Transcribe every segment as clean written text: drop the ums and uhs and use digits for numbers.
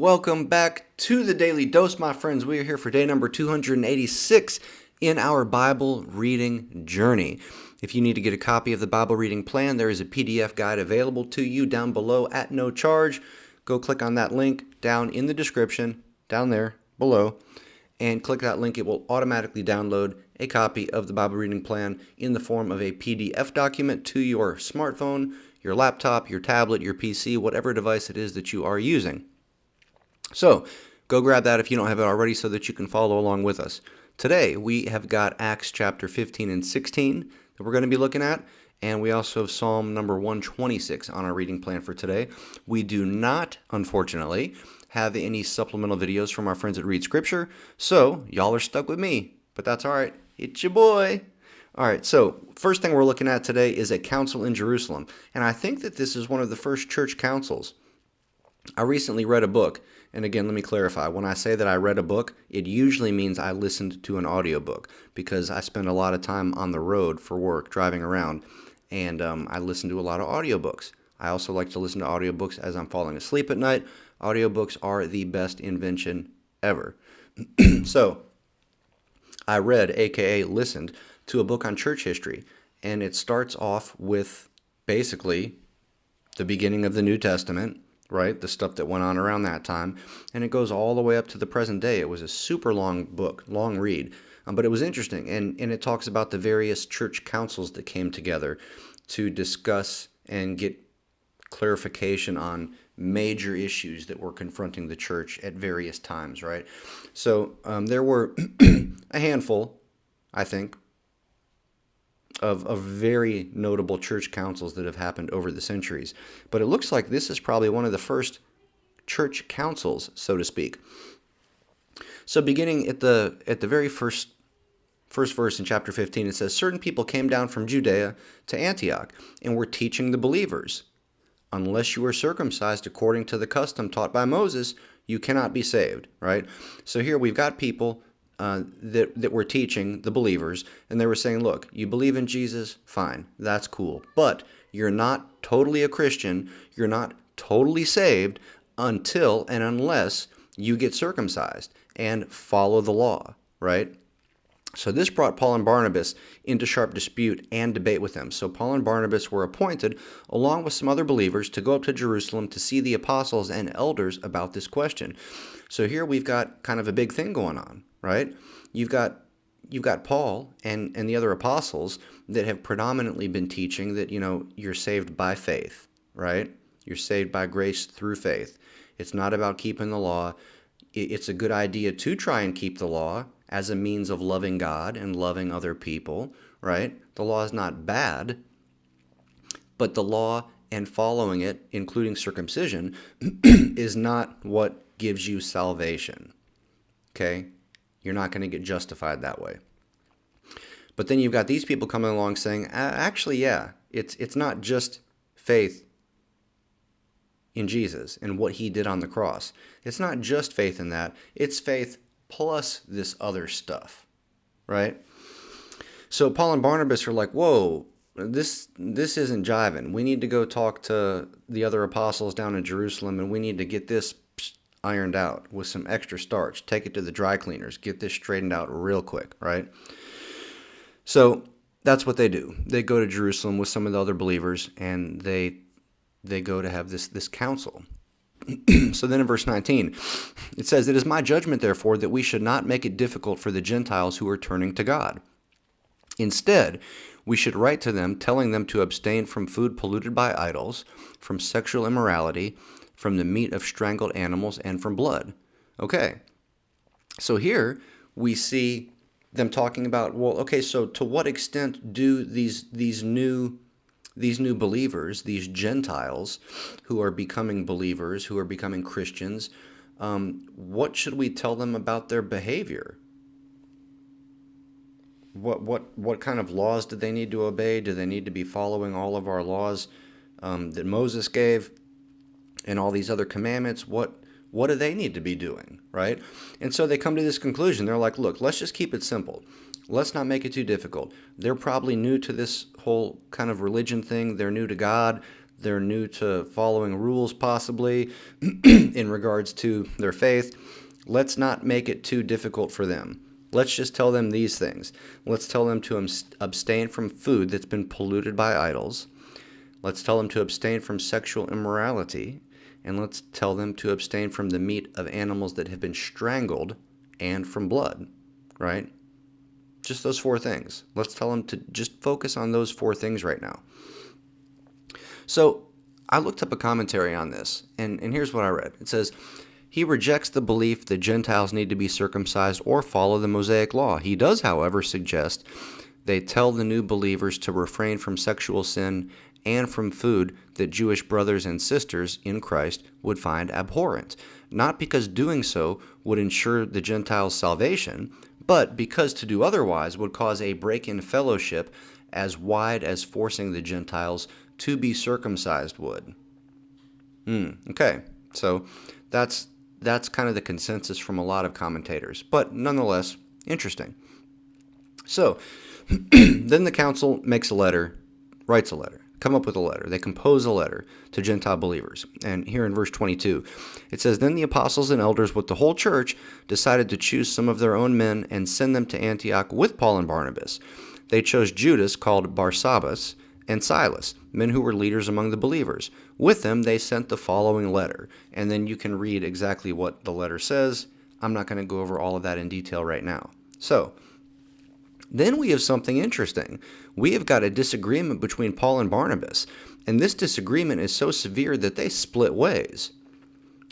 welcome back to the Daily Dose, my friends. We are here for day number 286 in our Bible reading journey. If you need to get a copy of the Bible reading plan, there is a PDF guide available to you down below at no charge. Go click on that link down in the description, down there below, and click that link. It will automatically download a copy of the Bible reading plan in the form of a PDF document to your smartphone, your laptop, your tablet, your PC, whatever device it is that you are using. So, go grab that if you don't have it already so that you can follow along with us. Today, we have got Acts chapter 15 and 16 that we're going to be looking at, and we also have Psalm number 126 on our reading plan for today. We do not, unfortunately, have any supplemental videos from our friends at Read Scripture, so y'all are stuck with me, but that's all right. It's your boy. All right, so first thing we're looking at today is a council in Jerusalem, and I think that this is one of the first church councils. I recently read a book, and again, let me clarify. When I say that I read a book, it usually means I listened to an audiobook because I spend a lot of time on the road for work, driving around, and I listen to a lot of audiobooks. I also like to listen to audiobooks as I'm falling asleep at night. Audiobooks are the best invention ever. So, I read, aka listened, to a book on church history, and it starts off with basically the beginning of the New Testament, right? The stuff that went on around that time, and it goes all the way up to the present day. It was a super long book, long read, but it was interesting, and it talks about the various church councils that came together to discuss and get clarification on major issues that were confronting the church at various times, right? So there were a handful, I think, of very notable church councils that have happened over the centuries. But it looks like this is probably one of the first church councils, so to speak. So beginning at the very first verse in chapter 15, it says, "Certain people came down from Judea to Antioch and were teaching the believers, 'Unless you are circumcised according to the custom taught by Moses, you cannot be saved,'" right? So here we've got people that were teaching the believers, and they were saying, look, you believe in Jesus, fine, that's cool, but you're not totally a Christian, you're not totally saved until and unless you get circumcised and follow the law, right? So this brought Paul and Barnabas into sharp dispute and debate with them. So Paul and Barnabas were appointed, along with some other believers, to go up to Jerusalem to see the apostles and elders about this question. So here we've got kind of a big thing going on, right? You've got Paul and the other apostles that have predominantly been teaching that, you're saved by faith, right? You're saved by grace through faith. It's not about keeping the law. It's a good idea to try and keep the law as a means of loving God and loving other people, right? The law is not bad, but the law and following it, including circumcision, is not what gives you salvation, okay? You're not going to get justified that way. But then you've got these people coming along saying, actually, yeah, it's not just faith in Jesus and what he did on the cross. It's not just faith in that. It's faith plus this other stuff, right? So Paul and Barnabas are like, whoa, this isn't jiving. We need to go talk to the other apostles down in Jerusalem, and we need to get this ironed out with some extra starch. Take it to the dry cleaners. Get this straightened out real quick, right? So that's what they do. They go to Jerusalem with some of the other believers, and they go to have this council. So then in verse 19, it says, "It is my judgment, therefore, that we should not make it difficult for the Gentiles who are turning to God. Instead, we should write to them, telling them to abstain from food polluted by idols, from sexual immorality, from the meat of strangled animals, and from blood." Okay, so here we see them talking about, well, okay, so to what extent do these new believers, these Gentiles who are becoming believers, who are becoming Christians, what should we tell them about their behavior? What kind of laws do they need to obey? Do they need to be following all of our laws that Moses gave and all these other commandments? What do they need to be doing, right? And so they come to this conclusion. They're like, look, let's just keep it simple. Let's not make it too difficult. They're probably new to this whole kind of religion thing. They're new to God. they're new to following rules possibly in regards to their faith. Let's not make it too difficult for them. Let's just tell them these things. Let's tell them to abstain from food that's been polluted by idols. Let's tell them to abstain from sexual immorality. And let's tell them to abstain from the meat of animals that have been strangled and from blood, right? Just those 4 things. Let's tell them to just focus on those 4 things right now. So I looked up a commentary on this, and here's what I read. It says, he rejects the belief that Gentiles need to be circumcised or follow the Mosaic law. He does, however, suggest they tell the new believers to refrain from sexual sin and from food that Jewish brothers and sisters in Christ would find abhorrent, not because doing so would ensure the Gentiles' salvation, but because to do otherwise would cause a break in fellowship as wide as forcing the Gentiles to be circumcised would. Okay, so that's kind of the consensus from a lot of commentators, but nonetheless, interesting. So, then the council makes a letter, writes a letter, come up with a letter. They compose a letter to Gentile believers. And here in verse 22, it says, then the apostles and elders with the whole church decided to choose some of their own men and send them to Antioch with Paul and Barnabas. They chose Judas, called Barsabbas, and Silas, men who were leaders among the believers. With them, they sent the following letter. And then you can read exactly what the letter says. I'm not going to go over all of that in detail right now. So, then we have something interesting. We have got a disagreement between Paul and Barnabas, and this disagreement is so severe that they split ways.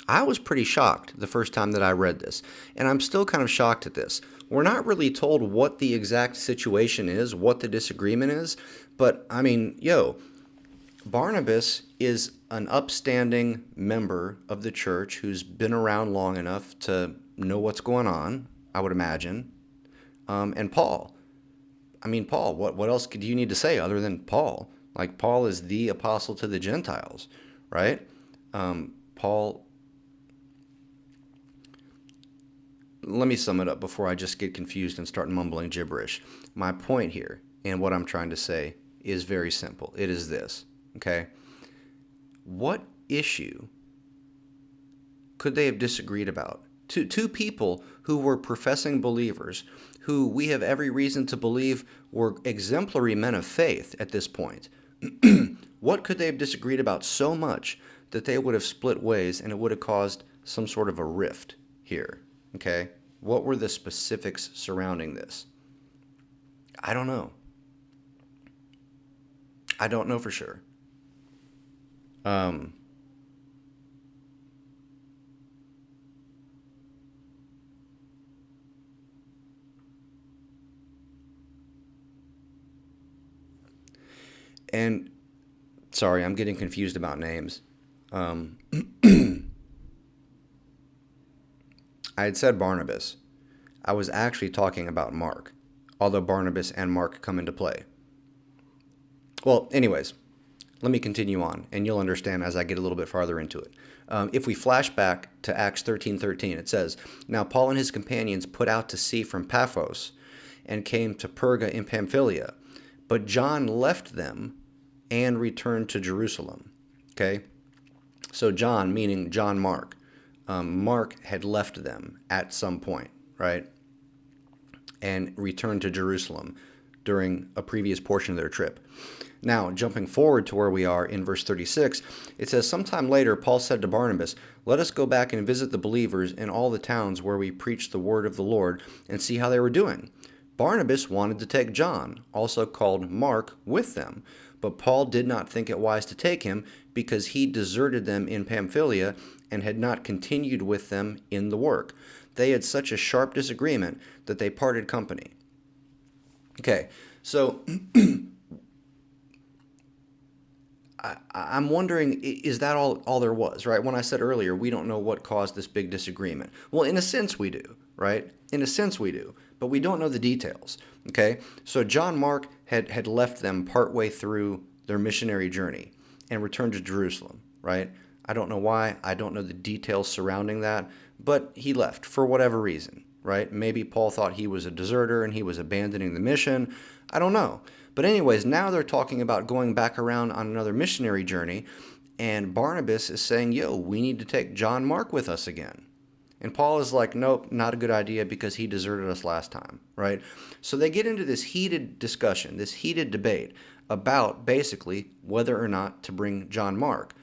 I was pretty shocked the first time that I read this, and I'm still kind of shocked at this. We're not really told what the exact situation is, what the disagreement is, but I mean, Barnabas is an upstanding member of the church who's been around long enough to know what's going on, I would imagine, and Paul. Paul, what else do you need to say other than Paul? Like, Paul is the apostle to the Gentiles, right? Paul, let me sum it up before I just get confused and start mumbling gibberish. My point here, and what I'm trying to say, is very simple. It is this, okay? What issue could they have disagreed about? Two people who were professing believers, who we have every reason to believe were exemplary men of faith at this point. What could they have disagreed about so much that they would have split ways and it would have caused some sort of a rift here? Okay? What were the specifics surrounding this? I don't know. I don't know for sure. And sorry, I'm getting confused about names. I had said Barnabas. I was actually talking about Mark, although Barnabas and Mark come into play. Well, anyways, let me continue on, and you'll understand as I get a little bit farther into it. If we flash back to Acts 13:13, it says, now Paul and his companions put out to sea from Paphos and came to Perga in Pamphylia, but John left them and returned to Jerusalem. Okay? So John, meaning John Mark. Mark had left them at some point, right? And returned to Jerusalem during a previous portion of their trip. Now, jumping forward to where we are in verse 36, it says, sometime later, Paul said to Barnabas, let us go back and visit the believers in all the towns where we preached the word of the Lord and see how they were doing. Barnabas wanted to take John, also called Mark, with them, but Paul did not think it wise to take him because he deserted them in Pamphylia and had not continued with them in the work. They had such a sharp disagreement that they parted company. Okay, so I'm wondering, is that all there was, right? When I said earlier, we don't know what caused this big disagreement. Well, in a sense we do, right? In a sense we do, but we don't know the details, okay? So John Mark had left them partway through their missionary journey and returned to Jerusalem, right? I don't know why. I don't know the details surrounding that, but he left for whatever reason. right? Maybe Paul thought he was a deserter and he was abandoning the mission. I don't know. But anyways, now they're talking about going back around on another missionary journey, and Barnabas is saying, yo, we need to take John Mark with us again. And Paul is like, nope, not a good idea because he deserted us last time, right? So they get into this heated discussion, this heated debate about basically whether or not to bring John Mark.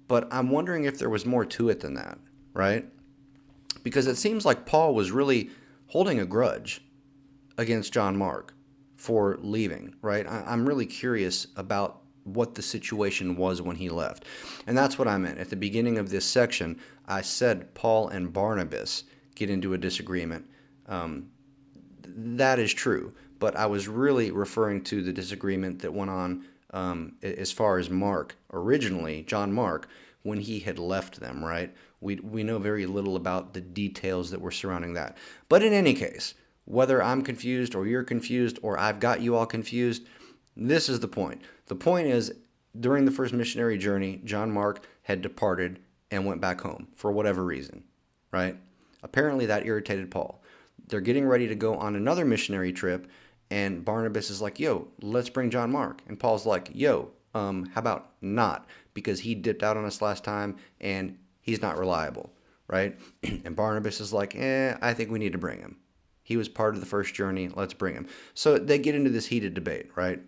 But I'm wondering if there was more to it than that, right? Because it seems like Paul was really holding a grudge against John Mark for leaving, right? I'm really curious about what the situation was when he left. And that's what I meant. At the beginning of this section, I said Paul and Barnabas get into a disagreement. That is true, but I was really referring to the disagreement that went on as far as Mark, originally, John Mark, when he had left them, right? We know very little about the details that were surrounding that. But in any case, whether I'm confused or you're confused or I've got you all confused, this is the point. The point is, during the first missionary journey, John Mark had departed and went back home for whatever reason, right? Apparently that irritated Paul. They're getting ready to go on another missionary trip, and Barnabas is like, yo, let's bring John Mark. And Paul's like, yo, how about not? Because he dipped out on us last time, and he's not reliable, right? And Barnabas is like, I think we need to bring him. He was part of the first journey. Let's bring him. So they get into this heated debate, right?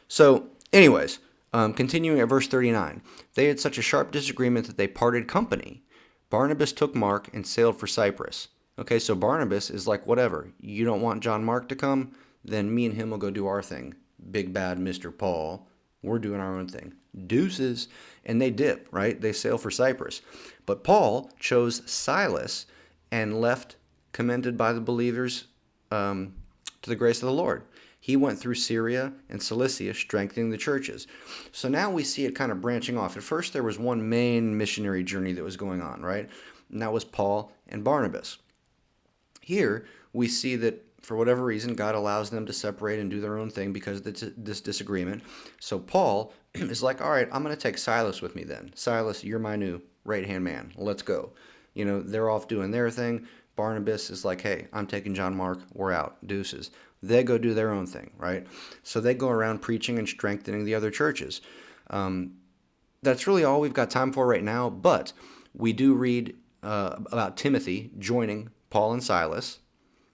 So, anyways, continuing at verse 39. They had such a sharp disagreement that they parted company. Barnabas took Mark and sailed for Cyprus. Okay, so Barnabas is like, whatever. You don't want John Mark to come? Then me and him will go do our thing. Big bad Mr. Paul. We're doing our own thing. Deuces. And they dip, right? They sail for Cyprus. But Paul chose Silas and left commended by the believers to the grace of the Lord. He went through Syria and Cilicia, strengthening the churches. So now we see it kind of branching off. At first, there was one main missionary journey that was going on, right? And that was Paul and Barnabas. Here, we see that for whatever reason, God allows them to separate and do their own thing because of this disagreement. So Paul is like, all right, I'm going to take Silas with me then. Silas, you're my new right-hand man. Let's go. You know, they're off doing their thing. Barnabas is like, hey, I'm taking John Mark. We're out. Deuces. They go do their own thing, right? So they go around preaching and strengthening the other churches. That's really all we've got time for right now, but we do read about Timothy joining Paul and Silas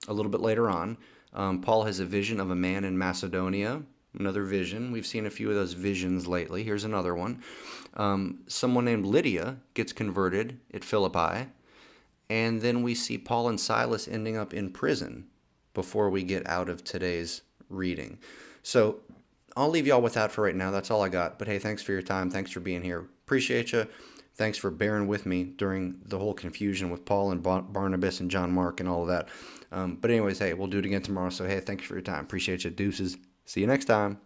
a little bit later on. Paul has a vision of a man in Macedonia, another vision. We've seen a few of those visions lately. Here's another one. Someone named Lydia gets converted at Philippi, and then we see Paul and Silas ending up in prison before we get out of today's reading. So I'll leave y'all with that for right now. That's all I got. But hey, thanks for your time. Thanks for being here. Appreciate you. Thanks for bearing with me during the whole confusion with Paul and Barnabas and John Mark and all of that. But anyways, hey, we'll do it again tomorrow. So hey, thanks for your time. Appreciate you. Deuces. See you next time.